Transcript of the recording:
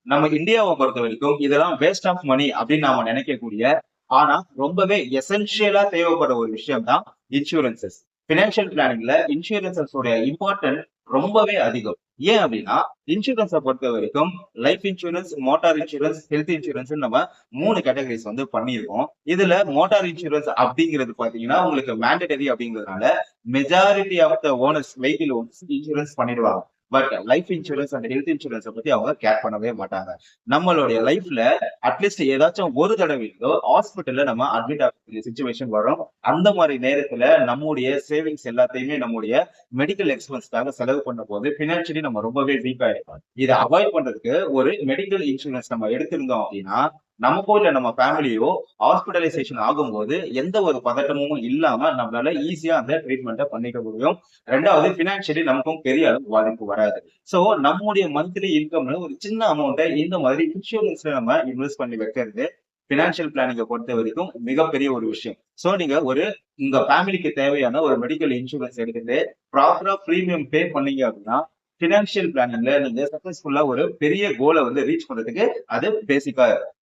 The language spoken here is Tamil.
நம்ம இந்தியாவை பொறுத்த வரைக்கும் இதெல்லாம் வேஸ்ட் ஆஃப் மணி அப்படின்னு நாம நினைக்கக்கூடிய, ஆனா ரொம்பவே எசென்ஷியலா தேவைப்படுற ஒரு விஷயம் தான் இன்சூரன்சஸ். பினான்சியல் பிளானிங்ல இன்சூரன்சஸ் உடைய இம்பார்ட்டன்ட் ரொம்பவே அதிகம். ஏன் அப்படின்னா, இன்சூரன்ஸை பொறுத்த வரைக்கும் life insurance, motor insurance, health insurance நம்ம 3 கேட்டகரிஸ் வந்து பண்ணியிருக்கோம். இதுல மோட்டார் இன்சூரன்ஸ் அப்படிங்கிறது பாத்தீங்கன்னா உங்களுக்கு மேண்டேட்டரி அப்படிங்கிறதுனால majority of the owners vehicle owners insurance பண்ணிடுவாங்க. But life insurance and health இன்சூரன்ஸை பத்தி அவங்க கேர் பண்ணவே மாட்டாங்க. நம்மளுடைய லைஃப்ல அட்லீஸ்ட் ஏதாச்சும் ஒரு தடவையோ ஹாஸ்பிட்டல்ல நம்ம அட்மிட் ஆகக்கூடிய சுச்சுவேஷன் வரும். அந்த மாதிரி நேரத்துல நம்முடைய சேவிங்ஸ் எல்லாத்தையுமே நம்முடைய மெடிக்கல் எக்ஸ்பென்ஸ்க்காக செலவு பண்ணும் போது பினான்சியலி நம்ம ரொம்பவே வீக் ஆயிடும். இதை அவாய்ட் பண்றதுக்கு ஒரு மெடிக்கல் இன்சூரன்ஸ் நம்ம எடுத்திருந்தோம் அப்படின்னா, நமக்கோ இல்ல நம்ம ஃபேமிலியோ ஹாஸ்பிட்டலைசேஷன் ஆகும்போது எந்த ஒரு பதட்டமும் இல்லாம நம்மளால ஈஸியா அந்த ட்ரீட்மெண்ட்டை பண்ணிக்க முடியும். 2வது பினான்சியலி நமக்கும் பெரிய அளவு பாதிப்பு வராது. சோ நம்முடைய மந்த்லி இன்கம்ல ஒரு சின்ன அமௌண்ட்டை இந்த மாதிரி இன்சூரன்ஸ்ல நம்ம இன்வெஸ்ட் பண்ணி வைக்கிறது பினான்சியல் பிளானிங்கை பொறுத்த வரைக்கும் மிகப்பெரிய ஒரு விஷயம். சோ நீங்க உங்க ஃபேமிலிக்கு தேவையான ஒரு மெடிக்கல் இன்சூரன்ஸ் எடுத்துட்டு ப்ராப்பரா பிரீமியம் பே பண்ணீங்க அப்படின்னா, பினான்சியல் பிளானிங்ல நீங்க சக்சஸ்ஃபுல்லா ஒரு பெரிய கோலை வந்து ரீச் பண்றதுக்கு அது பேசிக்கா இருக்கும்.